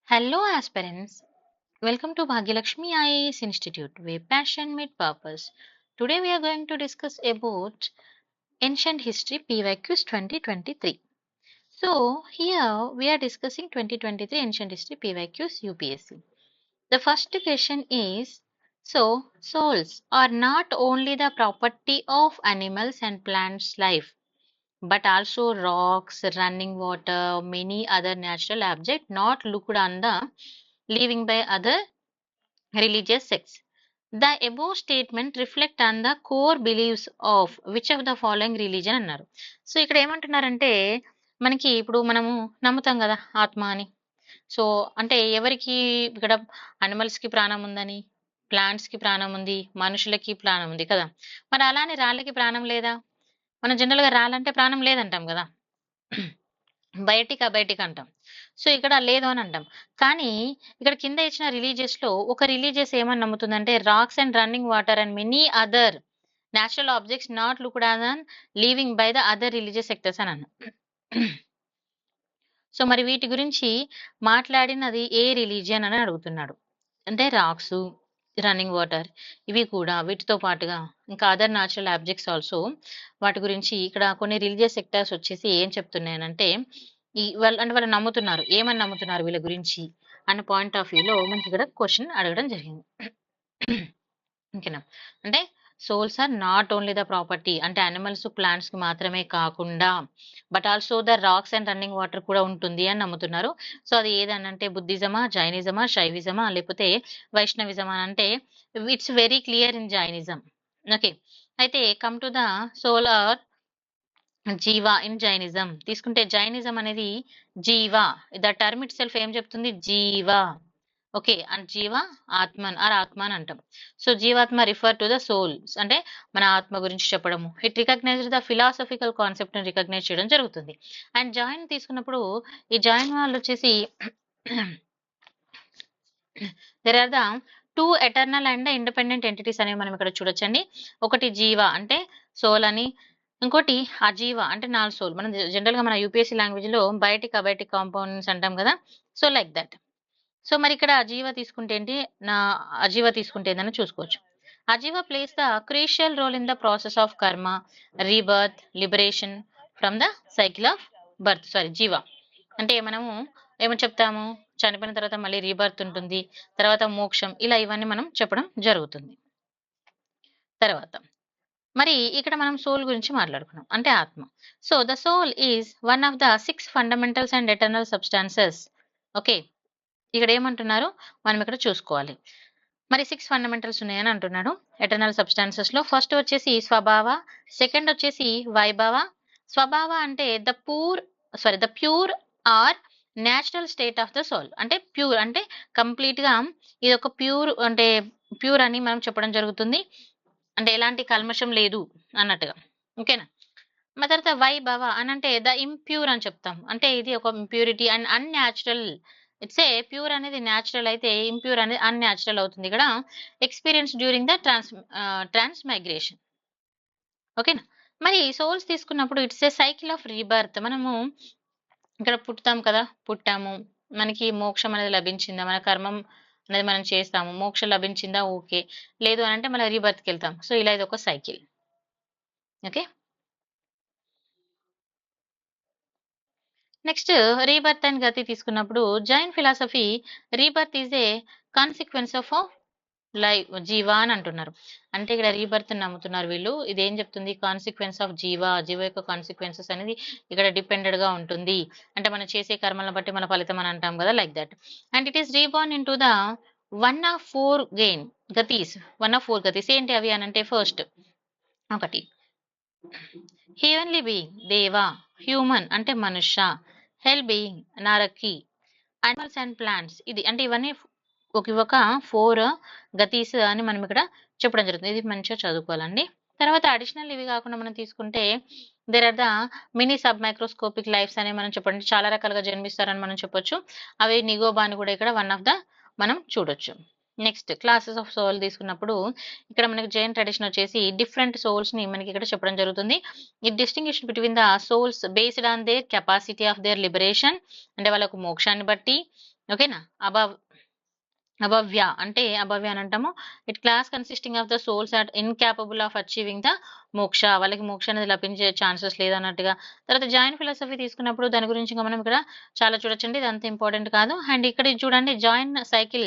Hello, aspirants. Welcome to Bhagyalakshmi IAS Institute, where passion meets purpose. Today, we are going to discuss about Ancient History PYQs 2023. So, here we are discussing 2023 Ancient History PYQs UPSC. The first question is, souls are not only the property of animals and plants' life, but also rocks, running water, many other natural objects not looked on the living by other religious sects. The above statement reflect on the core beliefs of which of the following religion అన్నారు. So ఇక్కడ ఏమంటున్నారంటే మనకి ఇప్పుడు మనము నమ్ముతాం కదా ఆత్మ అని. సో అంటే ఎవరికి ఇక్కడ అనిమల్స్ కి ప్రాణం ఉందని, ప్లాంట్స్ కి ప్రాణం ఉంది, మనుషులకి ప్రాణం ఉంది కదా. మరి అలానే రాళ్ళకి ప్రాణం లేదా? మనం జనరల్ గా రాళ్ళంటే ప్రాణం లేదంటాం కదా. బయటికి అంటాం. సో ఇక్కడ లేదు అని అంటాం. కానీ ఇక్కడ కింద ఇచ్చిన రిలీజియస్‌లో ఒక రిలీజియస్ ఏమని నమ్ముతుందంటే rocks and running water and many other natural objects not looked on living by the other religious sectors అని అన్నా. సో మరి వీటి గురించి మాట్లాడినది ఏ రిలీజియన్ అని అడుగుతున్నాడు. అంటే రాక్స్, రన్నింగ్ వాటర్ ఇవి కూడా వీటితో పాటుగా ఇంకా అదర్ న్యాచురల్ ఆబ్జెక్ట్స్ ఆల్సో వాటి గురించి ఇక్కడ కొన్ని రిలీజియస్ సెక్టర్స్ వచ్చేసి ఏం చెప్తున్నాయనంటే వాళ్ళు నమ్ముతున్నారు. ఏమని నమ్ముతున్నారు వీళ్ళ గురించి అన్న పాయింట్ ఆఫ్ వ్యూలో మనకి ఇక్కడ క్వశ్చన్ అడగడం జరిగింది. ఓకేనా? అంటే souls are not only the property అంటే అనిమల్స్, ప్లాంట్స్ కి మాత్రమే కాకుండా but also the rocks and running water కూడా ఉంటుంది అని నమ్ముతున్నారు. సో అది ఏదనంటే బుద్ధిజమా, జైనిజమా, శైవిజమా లేకపోతే వైష్ణవిజమా అంటే it's very clear in Jainism. Okay, అయితే come to the soul or jiva in Jainism తీసుకుంటే జైనిజం అనేది jiva, the term itself ఏం చెప్తుంది? జీవా. ఓకే, అండ్ జీవ ఆత్మన్ ఆర్ ఆత్మ అని అంటాం. సో జీవాత్మ రిఫర్ టు ద సోల్స్ అంటే మన ఆత్మ గురించి చెప్పడము. It recognize the philosophical concept ని రికగ్నైజ్ చేయడం జరుగుతుంది. అండ్ జాయిన్ తీసుకున్నప్పుడు ఈ జాయిన్ వాళ్ళు వచ్చేసి there are the two eternal and independent entities అనేవి మనం ఇక్కడ చూడొచ్చండి. ఒకటి జీవ అంటే సోల్ అని, ఇంకోటి అజీవ అంటే నాన్ సోల్. మనం జనరల్ గా మన యూపీఎస్సీ లాంగ్వేజ్ లో బయటిక్ అబయటిక్ కాంపౌండ్స్ అంటాం కదా. So like that. సో మరి ఇక్కడ అజీవ తీసుకుంటే ఏంటి, అజీవ తీసుకుంటే ఏందని చూసుకోవచ్చు. Ajiva plays the crucial role in the process of karma, rebirth, liberation from the cycle of birth. Sorry, jiva అంటే మనము ఏమని చెప్తాము, చనిపోయిన తర్వాత మళ్ళీ రీబర్త్ ఉంటుంది, తర్వాత మోక్షం, ఇలా ఇవన్నీ మనం చెప్పడం జరుగుతుంది. తర్వాత మరి ఇక్కడ మనం సోల్ గురించి మాట్లాడుకున్నాం అంటే ఆత్మ. So the soul is one of the 6 fundamentals and eternal substances. Okay, ఇక్కడ ఏమంటున్నారు మనం ఇక్కడ చూసుకోవాలి. మరి 6 ఫండమెంటల్స్ ఉన్నాయని అంటున్నాడు ఎటర్నల్ సబ్స్టాన్సెస్ లో. ఫస్ట్ వచ్చేసి స్వభావ, సెకండ్ వచ్చేసి వైభవ. స్వభావ అంటే the pure or natural state of the soul అంటే ప్యూర్ అంటే కంప్లీట్ గా ఇది ఒక ప్యూర్ అంటే ప్యూర్ అని మనం చెప్పడం జరుగుతుంది. అంటే ఎలాంటి కల్మషం లేదు అన్నట్టుగా. ఓకేనా? మరి తర్వాత వైభవ అని అంటే ద ఇంప్యూర్ అని చెప్తాం. అంటే ఇది ఒక impurity and unnatural. It's a pure అనేది న్యాచురల్ అయితే ఇంప్యూర్ అనేది అన్యాచురల్ అవుతుంది ఇక్కడ. Experience during the transmigration. ఓకేనా? మరి సోల్స్ తీసుకున్నప్పుడు it's a cycle of rebirth. మనము ఇక్కడ పుట్టుతాం కదా, పుట్టాము, మనకి మోక్షం అనేది లభించిందా, మన కర్మం అనేది మనం చేస్తాము, మోక్షం లభించిందా, ఓకే, లేదు అని అంటే మళ్ళీ రీబర్త్కి వెళ్తాం. సో ఇలా ఇది ఒక cycle. Okay, next rebirth and గతి తీసుకున్నప్పుడు Jain philosophy rebirth is a consequence of life jiva అని అంటున్నారు. అంటే ఇక్కడ రీబర్త్ నమ్ముతున్నారు వీళ్ళు. ఇది ఏం చెప్తుంది? కాన్సిక్వెన్స్ ఆఫ్ జీవా యొక్క కాన్సిక్వెన్సెస్ అనేది ఇక్కడ డిపెండెడ్ గా ఉంటుంది. అంటే మనం చేసే కర్మలను బట్టి మన ఫలితం అని అంటాం కదా, like that. And it is reborn into the one of four gatis. ఏంటి అవి అని అంటే ఫస్ట్ ఒకటి హెవెన్లీ బీయింగ్ దేవా, హ్యూమన్ అంటే మనుష్య, హెల్ బీయింగ్ నరకి, అనిమల్స్ అండ్ ప్లాంట్స్ ఇది అంటే ఇవన్నీ ఒక 4 గతీస్ అని మనం ఇక్కడ చెప్పడం జరుగుతుంది. ఇది మంచిగా చదువుకోవాలండి. తర్వాత అడిషనల్ ఇవి కాకుండా మనం తీసుకుంటే there are the mini sub microscopic lifes అని మనం చెప్పండి, చాలా రకాలుగా జన్మిస్తారని మనం చెప్పొచ్చు. అవి నిగోబా అని కూడా ఇక్కడ వన్ ఆఫ్ ద మనం చూడొచ్చు. నెక్స్ట్ క్లాసెస్ ఆఫ్ సోల్ తీసుకున్నప్పుడు ఇక్కడ మనకి జైన్ ట్రెడిషన్ వచ్చేసి డిఫరెంట్ సోల్స్ ని మనకి ఇక్కడ చెప్పడం జరుగుతుంది. It distinguish between the souls based on their capacity of their liberation అంటే వాళ్ళకు మోక్షాన్ని బట్టి, ఓకేనా. అభవ్య అంటే అభవ్య అని అంటాము. It class consisting of the souls are incapable of achieving the moksha. వాళ్ళకి మోక్ష అనేది లభించే ఛాన్సెస్ లేదన్నట్టుగా. తర్వాత జైన్ ఫిలాసఫీ తీసుకున్నప్పుడు దాని గురించి ఇంకా మనం ఇక్కడ చాలా చూడొచ్చండి. ఇది అంత ఇంపార్టెంట్ కాదు. అండ్ ఇక్కడ ఇది చూడండి, Jain cycle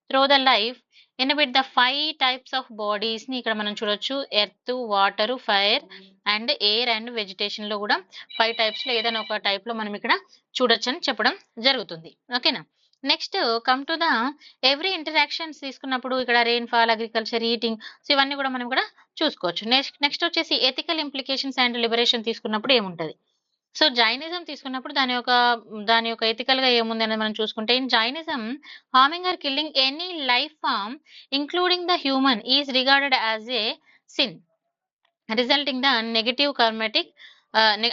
through the life inhibit the 5 types of bodies ని ఇక్కడ మనం చూడొచ్చు. Earth, water, fire and air and vegetation లో కూడా 5 టైప్స్ లో ఏదైనా ఒక టైప్ లో మనం ఇక్కడ చూడొచ్చని చెప్పడం జరుగుతుంది. ఓకేనా. Next come to the every interactions తీసుకున్నప్పుడు ఇక్కడ rain fall, agriculture, eating, so ఇవన్నీ కూడా మనం ఇక్కడ చూసుకోవచ్చు. నెక్స్ట్ వచ్చేసి ఎథికల్ ఇంప్లికేషన్స్ అండ్ లిబరేషన్ తీసుకున్నప్పుడు ఏముంటది. సో జైనిజం తీసుకున్నప్పుడు దాని యొక్క ఎథికల్ గా ఏముంది అనేది మనం చూసుకుంటే, in Jainism harming or killing any life form including the human is regarded as a sin resulting the negative karmic,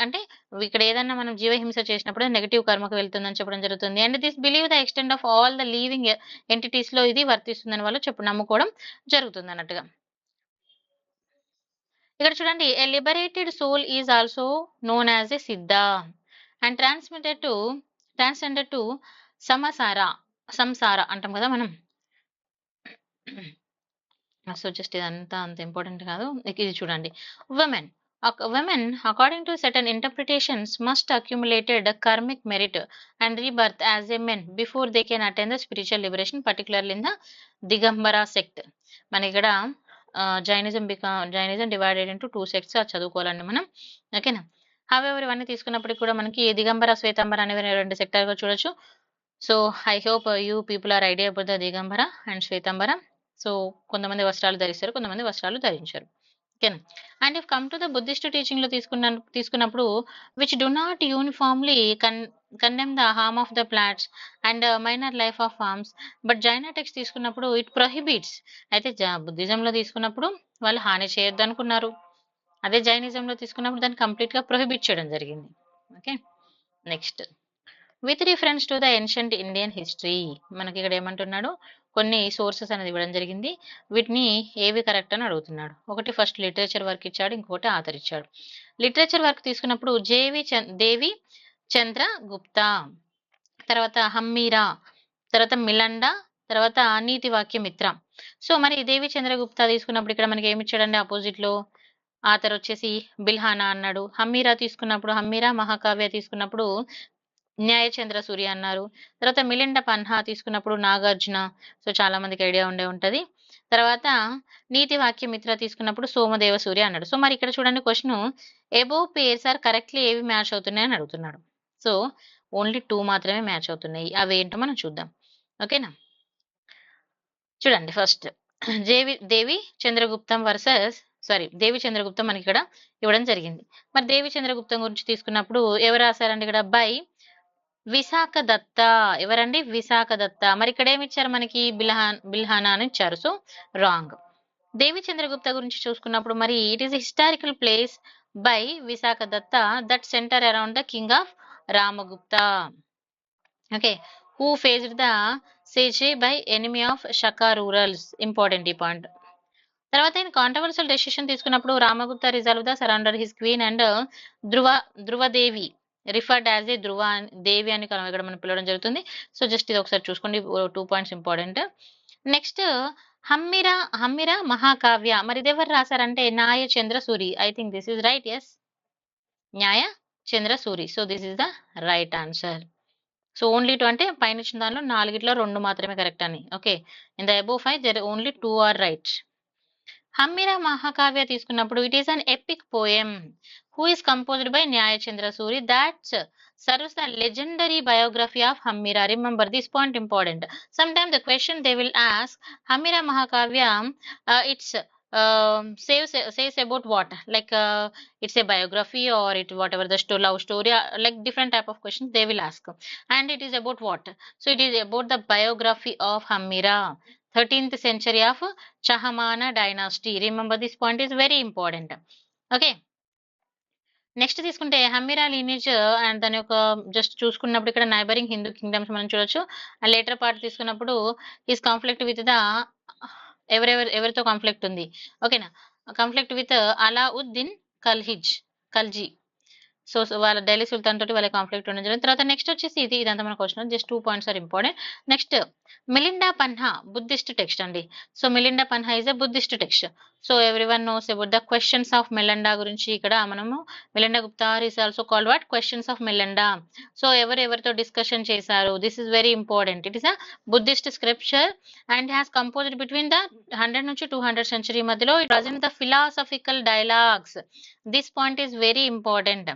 అంటే ఇక్కడ ఏదన్నా మనం జీవహింస చేసినప్పుడు నెగటివ్ కర్మకు వెళ్తుందని చెప్పడం జరుగుతుంది. And this believe the extend of all the living entities లో ఇది వర్తిస్తుందని వాళ్ళు నమ్ముకోవడం జరుగుతుంది అన్నట్టుగా. ఇక్కడ చూడండి, a liberated soul is also known as a siddha and ట్రాన్స్జెండెడ్ to సంసార అంటాం కదా మనం. సో జస్ట్ ఇదంతా అంత ఇంపార్టెంట్ కాదు. ఇది చూడండి, women according to certain interpretations must accumulated karmic merit and rebirth as a men before they can attain the spiritual liberation, particularly in the Digambara sect. మన ఇక్కడ జైనిజం డివైడెడ్ ఇంటూ 2 సెక్ట్స్ చదువుకోవాలండి మనం. ఓకేనా. However ఇవన్నీ తీసుకున్నప్పటికీ కూడా మనకి దిగంబర, శ్వేతాంబర అనేవి 2 సెక్టార్గా చూడొచ్చు. So I hope you people are idea about the Digambara and Shvetambara. So కొంతమంది వస్త్రాలు ధరిస్తారు, కొంతమంది వస్త్రాలు ధరించారు. ఓకేనా. And if come to the Buddhist teaching లో తీసుకున్నప్పుడు which do not uniformly condemn the harm of the plants and minor life of farms, but Jaina text తీసుకున్నప్పుడు ఇట్ ప్రొహిబిట్స్. అయితే బుద్ధిజంలో తీసుకున్నప్పుడు వాళ్ళు హాని చేయొద్దు అనుకున్నారు, అదే జైనిజంలో తీసుకున్నప్పుడు దాన్ని కంప్లీట్ గా ప్రొహిబిట్ చేయడం జరిగింది. Okay. Next with reference to the ancient Indian history, మనకి ఇక్కడ ఏమంటున్నాడు, కొన్ని సోర్సెస్ అనేది ఇవ్వడం జరిగింది, వీటిని ఏవి కరెక్ట్ అని అడుగుతున్నాడు. ఒకటి ఫస్ట్ లిటరేచర్ వర్క్ ఇచ్చాడు, ఇంకోటి ఆథర్ ఇచ్చాడు. లిటరేచర్ వర్క్ తీసుకున్నప్పుడు దేవి చంద్ర గుప్తా, తర్వాత హమ్మీరా, తర్వాత మిలండా, తర్వాత నీతి వాక్య మిత్ర. సో మరి దేవి చంద్రగుప్తా తీసుకున్నప్పుడు ఇక్కడ మనకి ఏమి ఇచ్చాడండి ఆపోజిట్ లో, ఆథర్ వచ్చేసి బిల్హానా అన్నాడు. హమ్మీరా తీసుకున్నప్పుడు, హమ్మీరా మహాకావ్య తీసుకున్నప్పుడు న్యాయచంద్ర సూర్య అన్నారు. తర్వాత మిలిండ పన్హా తీసుకున్నప్పుడు నాగార్జున, సో చాలా మందికి ఐడియా ఉండే ఉంటది. తర్వాత నీతి వాక్య మిత్ర తీసుకున్నప్పుడు సోమదేవ సూర్య అన్నాడు. సో మరి ఇక్కడ చూడండి question, above pairs are correctly ఏవి మ్యాచ్ అవుతున్నాయి అని అడుగుతున్నాడు. సో ఓన్లీ 2 మాత్రమే మ్యాచ్ అవుతున్నాయి, అవి ఏంటో మనం చూద్దాం. ఓకేనా. చూడండి ఫస్ట్ దేవి చంద్రగుప్తం దేవి చంద్రగుప్తం మనకి ఇక్కడ ఇవ్వడం జరిగింది. మరి దేవి చంద్రగుప్తం గురించి తీసుకున్నప్పుడు ఎవరు రాశారండి ఇక్కడ, బై విశాఖ దత్త. ఎవరండి, విశాఖ దత్త. మరి ఇక్కడ ఏమి ఇచ్చారు మనకి, బిల్హానా అని ఇచ్చారు, సో రాంగ్. దేవి చంద్రగుప్త గురించి చూసుకున్నప్పుడు మరి it is historical plays by Vishakha Datta that center around the king of Ramagupta. Okay. Who faced the siege by enemy of Shaka rulers. Important ఈ పాయింట్. తర్వాత ఆయన కాంట్రవర్షియల్ డెసిషన్ తీసుకున్నప్పుడు Ramagupta resolve the surrender his queen and Dhruvadevi referred as a Dhruva Devi అని ఇక్కడ మనం పిలవడం జరుగుతుంది. So just ఇది ఒకసారి చూసుకోండి, 2 points important. Next Hammira Mahakavya, మరి ఇది ఎవరు రాశారంటే Nyaya Chandra Suri. I think this is right. Yes, Nyaya Chandra Suri. So this is the right answer. So only 2 అంటే పైన ఇచ్చిన దానిలో 4గిట్లో 2 మాత్రమే కరెక్ట్ అని. Okay. In the above 5 there only 2 are right. Hammira Mahakavya తీసుకున్నప్పుడు it is an epic poem who is composed by Nyaya Chandra Suri that serves the legendary biography of Hammira. Remember this point important. Sometimes the question they will ask, Hammira Mahakavya, it's says about what, like it's a biography or it whatever the love story, like different type of questions they will ask, and it is about what. So it is about the biography of Hammira, 13th century of Chahamana dynasty. Remember this point is very important. Okay. Next తీసుకుంటే హమ్మిరా lineage and దాని యొక్క just చూసుకున్నప్పుడు ఇక్కడ neighbouring Hindu kingdoms మనం చూడొచ్చు. And later part తీసుకున్నప్పుడు is conflict with the ఎవరితో conflict ఉంది. ఓకేనా. Conflict with Alauddin Khalji. So వాళ్ళ ఢిల్లీ సుల్తాన్ తోటి వాళ్ళ కాన్ఫ్లిక్ట్ ఉండడం జరిగింది. తర్వాత నెక్స్ట్ వచ్చేసి ఇదంతా మన question, just 2 points are important. Next Milinda Panha Buddhist text అండి. So Milinda Panha is a Buddhist text. So everyone knows about the questions of Milinda గురించి ఇక్కడ మనము Milinda Gupta is also called what questions of Milinda. So ఎవరితో డిస్కషన్ చేశారు, this is very important. It is a Buddhist scripture and has composed between the 100 నుంచి 200 century మధ్యలో. It present the philosophical dialogues. This point is very important.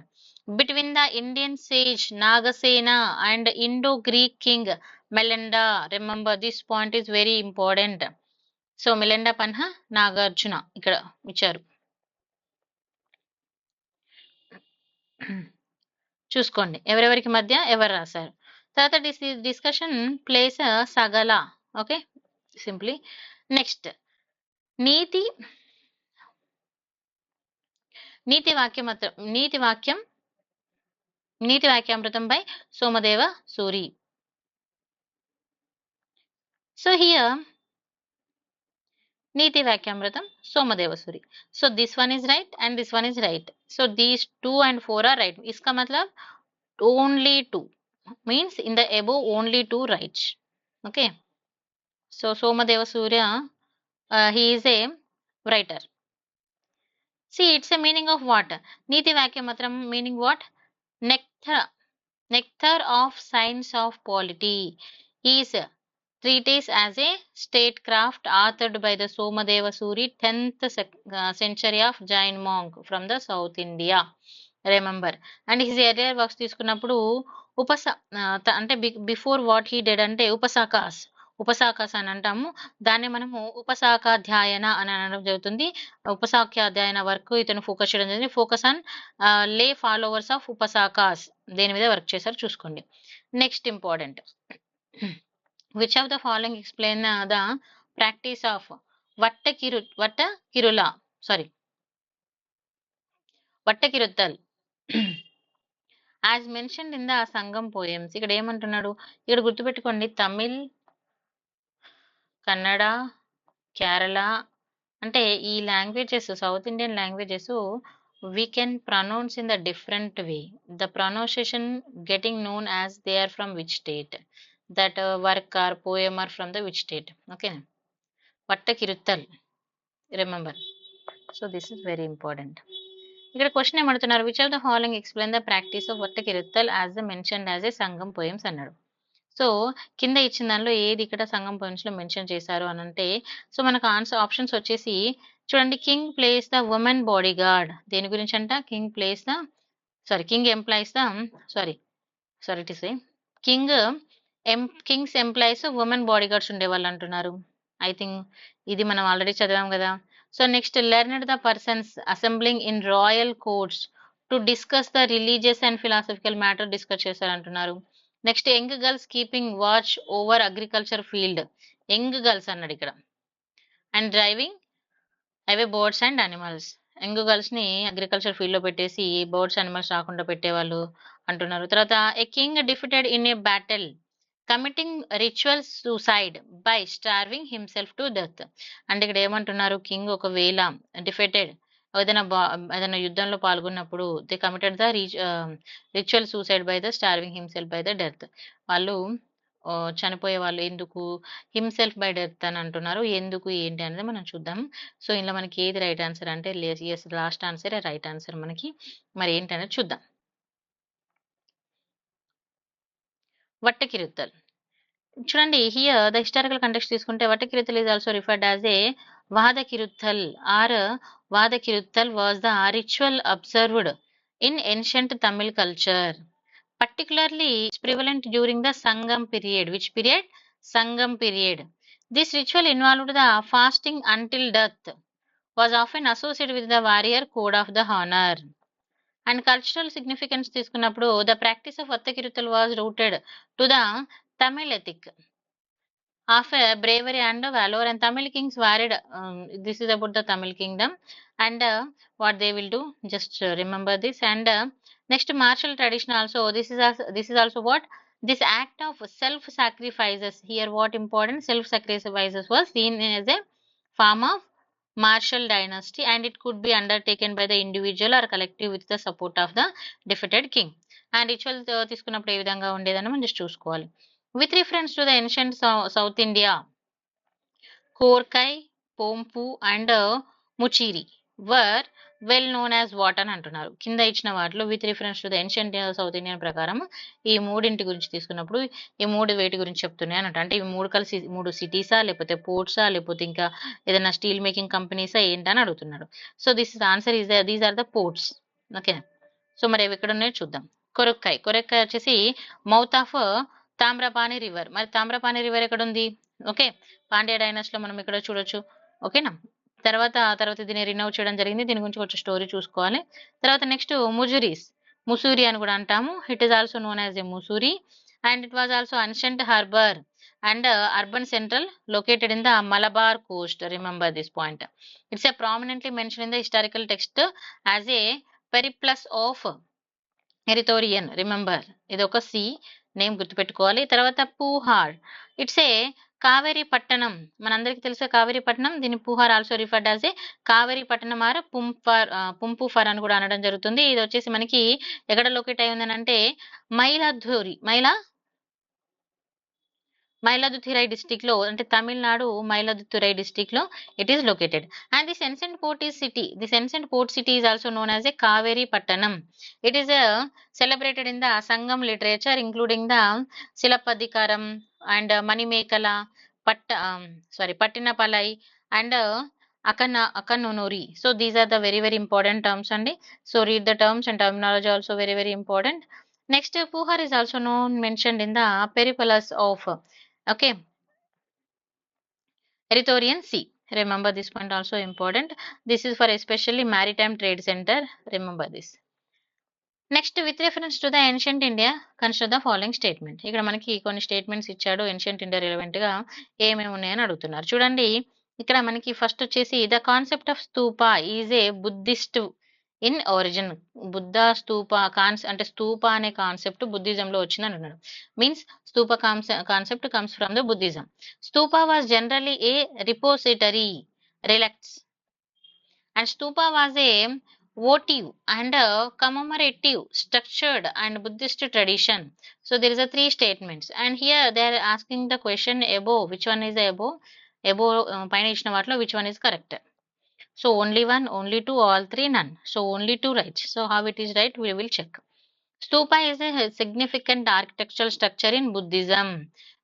Between the Indian sage Nagasena and Indo-Greek king Melinda. Remember, this point is very important. So Melinda Panha Nagarjuna ఇక్కడ ఇచ్చారు, చూసుకోండి ఎవరెవరికి మధ్య ఎవరు రాశారు. తర్వాత discussion place Sagala. Okay, simply. Next Niti Vakyamritam by Somadeva Suri. So here Niti Vakyamritam Somadeva Suri. So this one is right and this one is right. So these 2 and 4 are right. इसका मतलब only 2 means in the above only 2 right. Okay. So Somadeva Surya, he is a writer. See, it's a meaning of what? Niti Vakyamratram meaning what? Nectar of science of polity. He is treatise as a statecraft authored by the Somadeva Suri, 10th century of Jain monk from the South India. Remember. And his earlier works తీసుకున్నప్పుడు అంటే before what he did అంటే ఉపశాఖాస్ అని అంటాము. దాన్ని మనము ఉపశాఖాధ్యాయన అని అనడం జరుగుతుంది. ఉపశాఖాధ్యాయన వర్క్ ఇతను ఫోకస్ చేయడం జరిగింది. ఫోకస్ ఆన్ లే ఫాలోవర్స్ ఆఫ్ ఉపశాఖాస్, దేని మీద వర్క్ చేశారు చూసుకోండి. Next important, which of the following explain the practice of Vattakiruttal as mentioned in the Sangam poems. ఇక్కడ ఏమంటున్నాడు, ఇక్కడ గుర్తుపెట్టుకోండి, తమిళ్, కన్నడ, కేరళ అంటే ఈ languages, south Indian languages we can pronounce in the different way. The pronunciation getting known as they are from which state, that work or poem are from the which state. Okay, Vattakiruttal, remember. So this is very important. ఇక్కడ question ఏమడుతున్నారు, which of the following explain the practice of Vattakiruttal as the mentioned as a Sangam poems అన్నాడు. So కింద ఇచ్చిన దానిలో ఏది ఇక్కడ సంగం poems లో mention చేశారు అని అంటే, సో మనకు ఆప్షన్స్ వచ్చేసి చూడండి, king place the women body guard. దేని గురించి అంట, king employees the Kings employees women body guards ఉండేవాళ్ళు అంటున్నారు. ఐ థింక్ ఇది మనం ఆల్రెడీ చదివాం కదా. So next, learned the persons assembling in royal courts to discuss the religious and philosophical matter discuss చేశారు అంటున్నారు. Next, young girls keeping watch over agriculture field. Young girls అన్నాడు ఇక్కడ. And driving away birds and animals. Young girls ని agriculture field లో పెట్టేసి birds animals రాకుండా పెట్టేవాళ్ళు అంటున్నారు. తర్వాత, a king defeated in a battle committing ritual suicide by starving himself to death. అంటే ఇక్కడ ఏమంటున్నారు, కింగ్ ఒకవేళ డిఫెటెడ్ ఏదైనా యుద్ధంలో పాల్గొన్నప్పుడు they committed the ritual suicide by the starving himself by the death. వాళ్ళు చనిపోయే వాళ్ళు ఎందుకు, హిమ్సెల్ఫ్ బై డెత్ అని అంటున్నారు. ఎందుకు ఏంటి అనేది మనం చూద్దాం. సో ఇందులో మనకి ఏది రైట్ ఆన్సర్ అంటే, yes, last answer right answer మనకి. మరి ఏంటి అనేది చూద్దాం. Vattakiruttal. చూడండి, హియర్ ద హిస్టారికల్ కంటెక్స్ట్ తీసుకుంటే Vattakiruttal is also referred as a Vadakiruttal or Vadakiruttal was the ritual observed in ancient Tamil culture, particularly prevalent during the Sangam period. Which period? Sangam period. This ritual involved the fasting until death, was often associated with the warrior code of the honor. And cultural significance తీసుకున్నప్పుడు the practice of Vattakiruttal was rooted to the Tamil ethic of bravery and valor, and Tamil kings varied. This is about the Tamil kingdom and what they will do. Just remember this. And next, martial tradition also. This is also what, this act of self-sacrifices. Here, what important self-sacrifices was seen as a form of martial dynasty, and it could be undertaken by the individual or collective with the support of the defeated king. And ritual తీసుకున్నప్పుడు ఏ విధంగా ఉండేదని మనం just చూసుకోవాలి. With reference to the ancient South India, Korkai, Poompuhar and Muchiri were well known as what అని అంటున్నారు. కింద ఇచ్చిన వాటిలో with reference to the ancient South Indian ప్రకారం ఈ మూడింటి గురించి తీసుకున్నప్పుడు ఈ మూడు వేటి గురించి చెప్తున్నాయి అన్నట్టు. అంటే ఇవి మూడు కలిసి మూడు సిటీసా, లేకపోతే పోర్ట్సా, లేకపోతే ఇంకా ఏదైనా స్టీల్ మేకింగ్ కంపెనీసా ఏంటని అడుగుతున్నాడు. So this answer is these are the ports. Okay, so మరి అవి ఎక్కడ ఉన్నాయో చూద్దాం. కొరక్కాయ్, కొరక్కాయ్ వచ్చేసి మౌత్ ఆఫ్ తామ్రపాణి రివర్. మరి తామ్రపాణి రివర్ ఎక్కడ ఉంది? ఓకే, పాండ్య డైనాస్టీలో మనం ఇక్కడ చూడొచ్చు. ఓకేనా, తర్వాత దీన్ని రినౌవ్ చేయడం జరిగింది. దీని గురించి కొంచెం స్టోరీ చూసుకోవాలి. తర్వాత నెక్స్ట్ ముజురీస్, ముసూరి అని కూడా అంటాము. It is also known as a Musiri and it was also ancient harbour and urban central located in the Malabar coast. Remember this point. It's a prominently mentioned in the historical text as a periplus of Erythraean. Remember, ఇది ఒక C name గుర్తుపెట్టుకోవాలి. తర్వాత పూహార్, it's a Kaveri పట్టణం. మనందరికీ తెలిసే కావేరీ పట్టణం. దీన్ని Puhar also referred as a Kaveri Pattanam or పుంపుఫర్ అని కూడా అనడం జరుగుతుంది. ఇది వచ్చేసి మనకి ఎక్కడ లొకేట్ అయి ఉందని అంటే మైలాదుథిరై డిస్ట్రిక్ట్ లో, అంటే తమిళనాడు మైలాదుథిరై డిస్ట్రిక్ట్ లో it is located. And this ancient port city is also known as a Kaveri Pattanam. It is celebrated in the Sangam literature including the Silappatikaram and Manimekala, Pattinapalai and Akanonori. So these are the very very important terms and so read the terms and terminology also very very important. Next, Puhar is also mentioned in the Periplus of Erythorian Sea. Remember this point also important. This is for especially maritime trade center. Remember this. Next with reference to the ancient India consider the following statement. ఇక్కడ మనకి కొన్ని statements ఇచ్చాడు. Ancient India relevant గా ఏమేమి ఉన్నాయని అడుగుతున్నారు. చూడండి, ఇక్కడ మనకి ఫస్ట్ వచ్చేసి the concept of stupa is a Buddhist in origin. Buddha stupa అంటే స్తూప అనే కాన్సెప్ట్ బుద్ధిజం లో వచ్చింది అంటున్నాడు. Means stupa concept comes from the Buddhism. Stupa was generally a repository relics and stupa was a votive and commemorative structured and Buddhist tradition. So there is a three statements and here they are asking the question above, which one is above paina ichina vaatlo which one is correct. So only one, only two, all three, none. So only two right. So how it is right, we will check. Stupa is a significant architectural structure in Buddhism.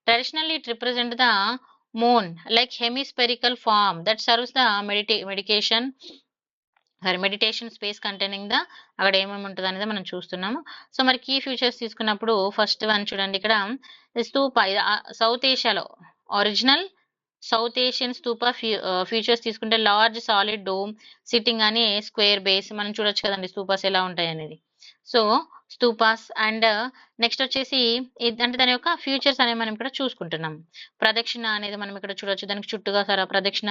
Traditionally it represents the moon like hemispherical form that serves the meditation space containing the అక్కడ ఏమేమి ఉంటుంది అనేది మనం చూస్తున్నాము. So మరి key features తీసుకున్నప్పుడు first one చూడండి, ఇక్కడ స్తూప సౌత్ ఏషియాలో original South Asian stupa features తీసుకుంటే లార్జ్ సాలిడ్ డోమ్ సిట్టింగ్ అని స్క్వేర్ బేస్ మనం చూడొచ్చు కదండి స్తూపాస్ ఎలా ఉంటాయి అనేది. సో స్తూపాస్ అండ్ నెక్స్ట్ వచ్చేసి అంటే దాని యొక్క ఫ్యూచర్స్ అనేవి మనం ఇక్కడ చూసుకుంటున్నాం. ప్రదక్షిణ అనేది మనం ఇక్కడ చూడొచ్చు, దానికి చుట్టూగా ప్రదక్షిణ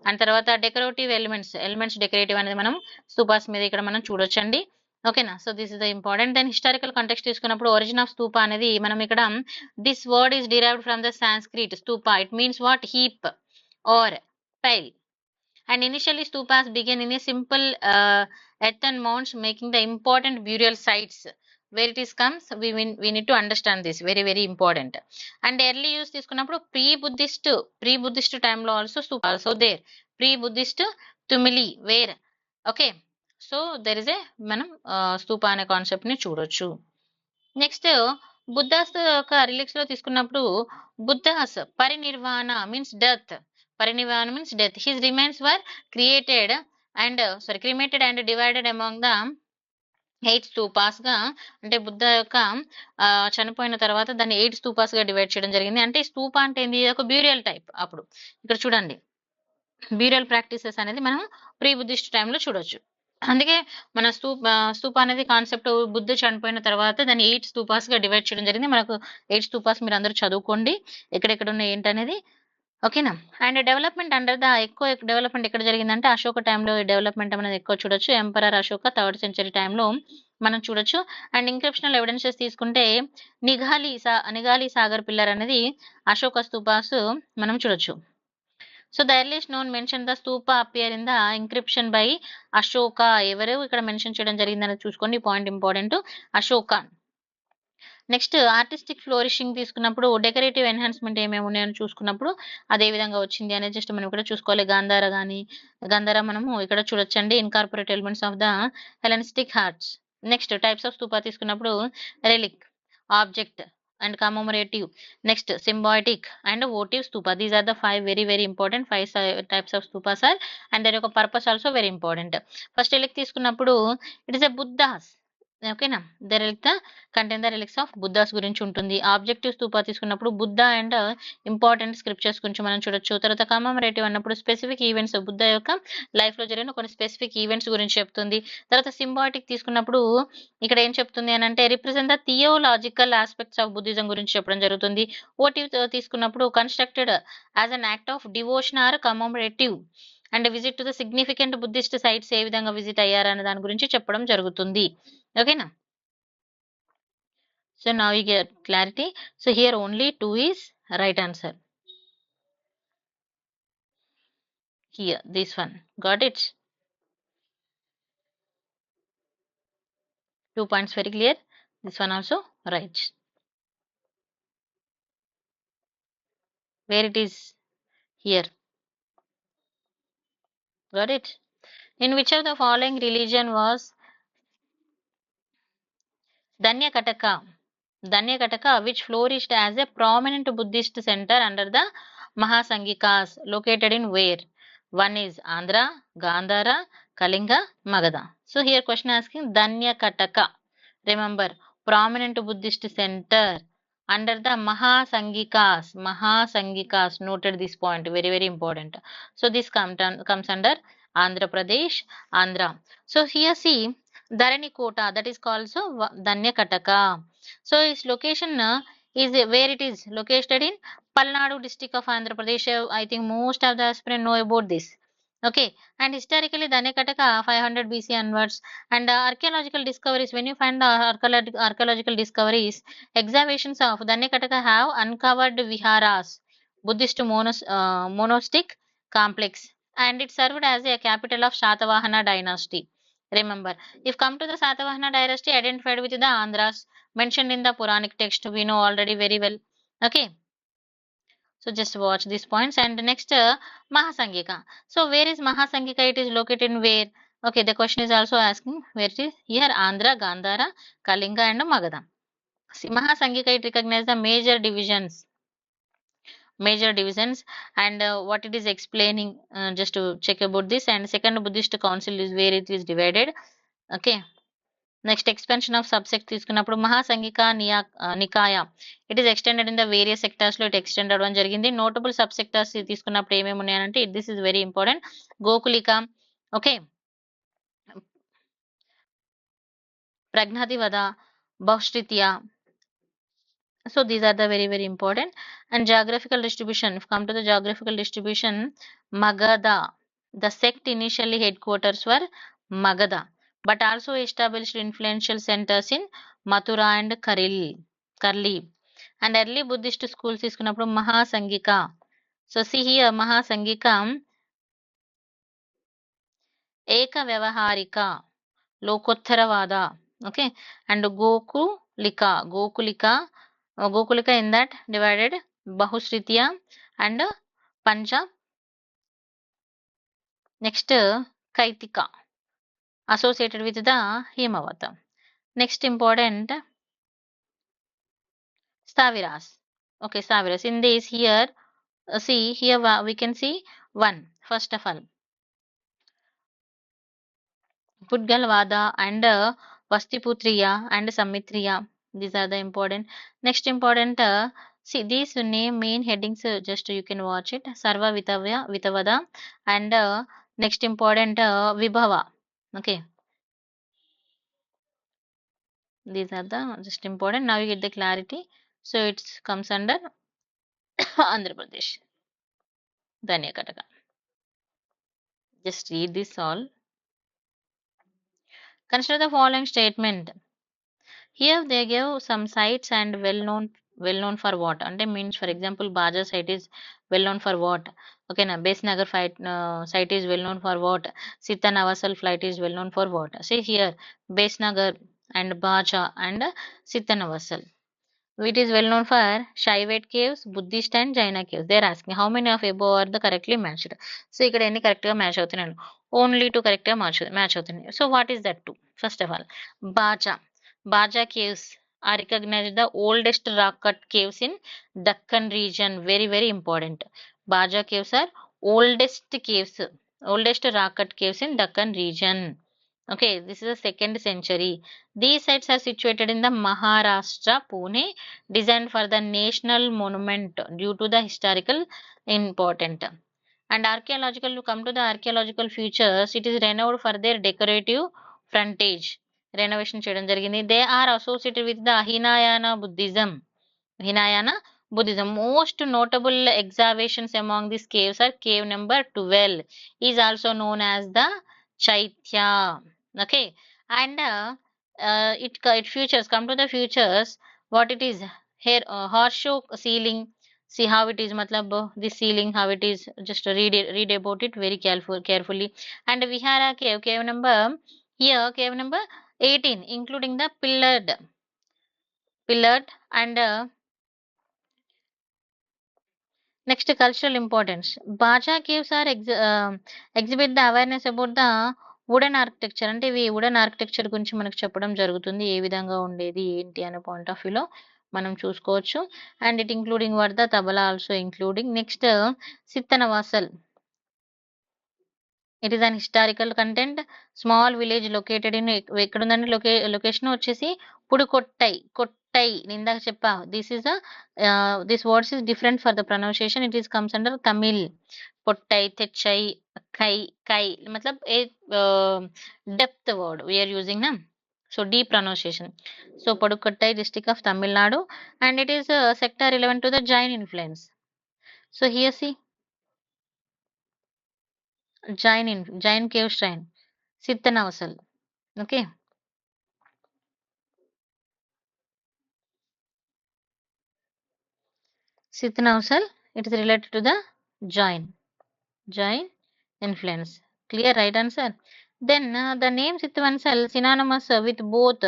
అండ్ తర్వాత డెకరేటివ్ ఎలిమెంట్స్ డెకరేటివ్ అనేది మనం స్తూపాస్ మీద ఇక్కడ మనం చూడొచ్చండి. ఓకేనా, so this is the important. Then historical context తీసుకున్నప్పుడు ఒరిజిన్ ఆఫ్ స్తూప అనేది మనం ఇక్కడ this word is derived from the Sanskrit stupa. It means what, heap or pile. And initially stupas began in a simple earthen mounds, making the important burial sites. Where it is comes, we need to understand this, very very important. And early use తీసుకున్నప్పుడు pre-Buddhist time లో also stupa also there. Pre-Buddhist tumuli where, okay, so there is a మనం స్తూప అనే concept ని చూడొచ్చు. Next Buddha's యొక్క relics లో తీసుకున్నప్పుడు Buddha's parinirvana means death. Parinirvana means death. His remains were cremated and divided among the 8 స్తూపాస్ గా, అంటే బుద్ధ యొక్క చనిపోయిన తర్వాత దాన్ని 8 స్తూపాస్ గా డివైడ్ చేయడం జరిగింది. అంటే స్తూప అంటే ఏంది, ఒక బ్యూరియల్ టైప్. అప్పుడు ఇక్కడ చూడండి, బ్యూరియల్ ప్రాక్టీసెస్ అనేది మనం ప్రీ బుద్ధిస్ట్ టైంలో చూడొచ్చు. అందుకే మన స్తూప అనేది కాన్సెప్ట్ బుద్ధ చనిపోయిన తర్వాత దాన్ని 8 స్తూపాస్ గా డివైడ్ చేయడం జరిగింది. మనకు 8 స్తూపాస్ మీరు అందరూ చదువుకోండి ఎక్కడెక్కడ ఉన్నాయి ఏంటనేది. ఓకేనా, అండ్ డెవలప్మెంట్ అండర్ ద ఎక్కువ డెవలప్మెంట్ ఎక్కడ జరిగిందంటే అశోక టైంలో డెవలప్మెంట్ అనేది ఎక్కువ చూడొచ్చు. ఎంపరర్ అశోక 3rd century టైంలో మనం చూడొచ్చు. అండ్ ఇన్క్రిప్షనల్ ఎవిడెన్సెస్ తీసుకుంటే నిగాలి సాగర్ పిల్లర్ అనేది అశోక స్తూపాస్ మనం చూడొచ్చు. So the earliest known mention the stupa appear in the inscription by Ashoka. ఎవరు ఇక్కడ మెన్షన్ చేయడం జరిగిందని చూసుకోండి, point important, Ashoka. Next artistic flourishing తీసుకున్నప్పుడు డెకరేటివ్ ఎన్హాన్స్మెంట్ ఏమేమి ఉన్నాయని చూసుకున్నప్పుడు అదే విధంగా వచ్చింది అనేది జస్ట్ మనం ఇక్కడ చూసుకోవాలి. గాంధార మనము ఇక్కడ చూడొచ్చండి, incorporate elements of the Hellenistic arts. Next types of stupa తీసుకున్నప్పుడు relic, object and commemorative, next symbiotic and votive stupa. These are the 5 very important 5 types of stupas are, and their యొక్క purpose also very important. First relic తీసుకున్నప్పుడు it is a buddhas, ఓకేనా, the relic the contain the relics of Buddha's గురించి ఉంటుంది. Objective Stupa తీసుకున్నప్పుడు Buddha and important scriptures గురించి మనం చూడొచ్చు. తర్వాత కమమరేటివ్ అన్నప్పుడు స్పెసిఫిక్ ఈవెంట్స్, బుద్ధ యొక్క లైఫ్ లో జరిగిన కొన్ని స్పెసిఫిక్ ఈవెంట్స్ గురించి చెప్తుంది. తర్వాత సింబాటిక్ తీసుకున్నప్పుడు ఇక్కడ ఏం చెప్తుంది అని అంటే represent the theological aspects of Buddhism గురించి చెప్పడం జరుగుతుంది. ఓటివ్ తీసుకున్నప్పుడు constructed as an act of devotion or commemorative and visit to the significant Buddhist sites ఏ విధంగా విజిట్ అయ్యారనే దాని గురించి చెప్పడం జరుగుతుంది. ఓకేనా, so now you get clarity. So here only 2 is right answer. Here this one, got it? 2 points very clear. This one also right. Where it is? Here, got it? In which of the following religion was Danyakataka? Danyakataka, which flourished as a prominent Buddhist center under the Mahasangikas, located in where? One is Andhra, Gandhara, Kalinga, Magadha. So here question asking Danyakataka. Remember, prominent Buddhist center under the Mahasangikas. Mahasangikas, noted this point, very important. So this comes under Andhra Pradesh, Andhra. So here see Dharanikota, that is called so Danyakataka. So its location is where it is located in Palnadu district of Andhra Pradesh. I think most of the aspirants know about this. Okay, and historically Danyakataka 500 BC onwards, and archaeological discoveries, when you find archaeological discoveries, excavations of Danyakataka have uncovered viharas, Buddhist monastic complex, and it served as a capital of Shatavahana dynasty. Remember, if come to the Satavahana dynasty identified with the Andhras mentioned in the Puranic text, we know already very well. Okay, so just watch these points. And next Mahasangika. So where is Mahasangika? It is located in where? Okay, the question is also asking where it is. Here Andhra, Gandhara, Kalinga and Magadha. See, Mahasangika, it recognizes the major divisions and what it is explaining, just to check about this. And second Buddhist council is where it is divided. Okay, next expansion of subject తీసుకున్నప్పుడు Mahasanghika Nikaya, it is extended in the various sectors లో it extend అవ్వడం జరిగింది. Notable sub sectors తీసుకున్నప్పుడు ఏమేమి ఉన్నాయంటే this is very important. Gokulika, okay, Prajnaptivada, Bahushrutiya. So these are the very important. And geographical distribution, if come to the geographical distribution, Magadha, the sect initially headquarters were Magadha, but also established influential centers in Mathura and Karli. And early Buddhist schools తీసుకున్నప్పుడు Mahasangika. So see here Mahasangika, Eka Vyavaharika, Lokottaravada, okay, and Gokulika in that divided Bahusritya and Pancha. Next Kaitika, associated with the Himavata. Next important Staviras. Okay, Staviras. In this here, see here we can see one. First of all, Pudgalvada and Vastiputriya and Samitriya. These are the important. Next important, see these name main headings, just you can watch it. Sarva Vitavada and next important Vibhava. Okay, these are the just important. Now you get the clarity. So it comes under Andhra Pradesh, Danyakataka. Just read this all. Consider the following statement. Here they give some sites and well known for what? And means, for example, Baja site is well known for what? Okay, now Base Nagar site is well known for what? Sita Navasal flight is well known for what? See here, Base Nagar and Bacha and Sita Navasal. It is well known for Shaivat caves, Buddhist and Jaina caves. They are asking how many of above are the correctly matched. So ఇక్కడ ఎన్ని correct గా match అవుతున్నాయి? Only two correct గా match అవుతున్నాయి. So what is that two? First of all, Baaja. Baaja caves are recognized the oldest rock cut caves in Deccan region. Very very important. Baja caves are oldest rock cut caves in Deccan region. Okay, this is the 2nd century. These sites are situated in the Maharashtra, Pune, designed for the national monument due to the historical important. And archaeological, to come to the archaeological features, it is renowned for their decorative frontage. Renovation చేయడం జరిగింది. They are associated with the Hinayana Buddhism. Hinayana Buddhism. Most notable excavations among these caves are cave number 12, is also known as the Chaitya. Okay, and it features, come to the features, what it is here, horseshoe ceiling. See how it is, matlab this ceiling how it is, just read about it very carefully. And Vihara cave number, here cave number 18, including the pillared and next, cultural importance. Baja caves are exhibit the awareness about the wooden architecture. అంటే ఇవి wooden architecture గురించి మనకు చెప్పడం జరుగుతుంది. ఏ విధంగా ఉండేది ఏంటి అనే పాయింట్ ఆఫ్ వ్యూలో మనం చూసుకోవచ్చు. అండ్ ఇట్ ఇంక్లూడింగ్ వర్ద tabla also including. Next, Sittanavasal. It is an historical content. Small village located in, ఎక్కడ ఉందండి లొకేషన్ వచ్చేసి కొట్టై ఇందాక చెప్పా. This words is different for the pronunciation. It is comes under Tamil. పొట్టై, తెచ్చై, కై మతలబ్ a depth word we are using నా. So deep pronunciation. So Padukottai district of Tamil Nadu, and it is a sector relevant to the Jain influence. So here see, Jain cave shrine, Sittanavasal. Okay, Sittanavasal, it is related to the Jain influence. Clear, right answer. Then the name Sittavansal synonymous with both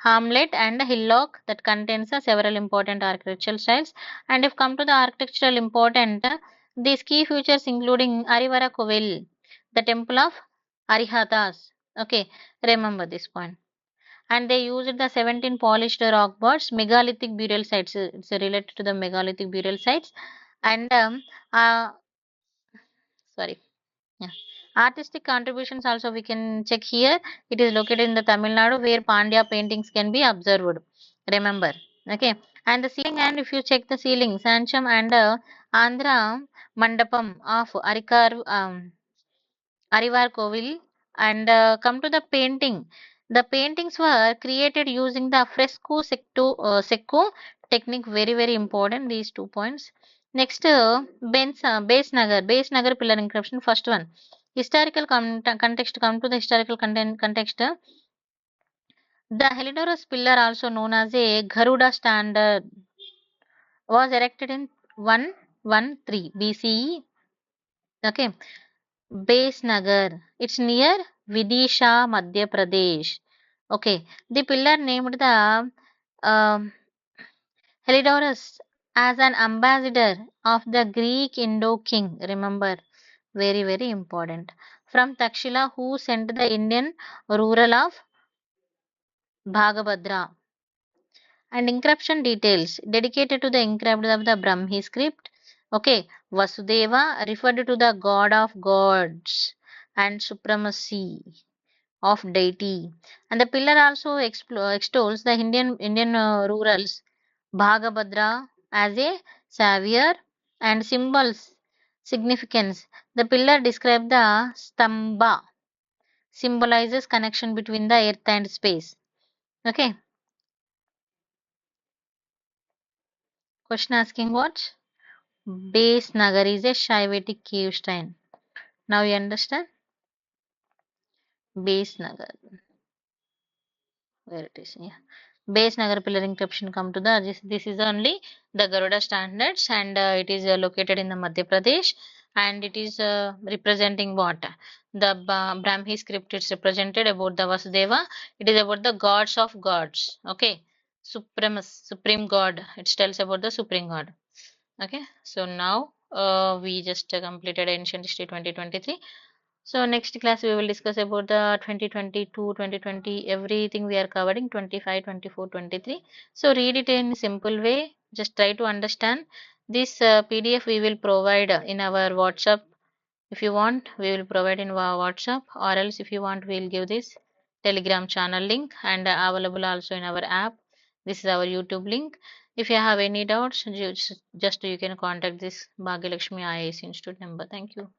hamlet and hillock that contains several important architectural styles. And if come to the architectural important, these key features including Arivara Kovil, the temple of Arihatas. Okay, remember this point. And they used the 17 polished rock birds, megalithic burial sites. It's related to the megalithic burial sites. And sorry, yeah. Artistic contributions also we can check here. It is located in the Tamil Nadu where Pandya paintings can be observed. Remember, okay. And the ceiling, and if you check the ceiling, Sancham and Andhra Mandapam of Arivar Kovil. And come to the painting. The paintings were created using the fresco secco technique. Very very important these 2 points. Next, Base Nagar pillar inscription. First one, historical context. Come to the historical context. The Heliodorus pillar, also known as a Garuda standard, was erected in 113 BCE. Okay, Base Nagar, it's near Vidisha, Madhya Pradesh. Okay, the pillar named the Heliodorus as an ambassador of the Greek Indo king. Remember, very very important. From Takshila, who sent the Indian rural of Bhagabhadra. And inscription details dedicated to the inscribed of the Brahmi script. Okay, Vasudeva referred to the god of gods and supremacy of deity. And the pillar also extols the Indian rurals Bhagabhadra as a savior and symbols significance. The pillar describes the stamba, symbolizes connection between the earth and space. Okay, question asking what? Base Nagar is a Shaivitic cave shrine. Now you understand? Base Nagar, where it is, yeah. Base Nagar pillar inscription, come to the, this is only the Garuda standards, and it is located in the Madhya Pradesh. and it is representing what? The Brahmi script is represented about the Vasudeva. It is about the gods of gods. Okay, supreme god. It tells about the supreme god. Okay, so now we just completed ancient history 2023. So next class we will discuss about the 2022, 2020, everything we are covering 25, 24, 23. So read it in simple way. Just try to understand. This PDF we will provide in our WhatsApp. If you want, we will provide in our WhatsApp, or else if you want, we will give this Telegram channel link, and available also in our app. This is our YouTube link. If you have any doubts, just you can contact this Bhagyalakshmi IAS Institute number. Thank you.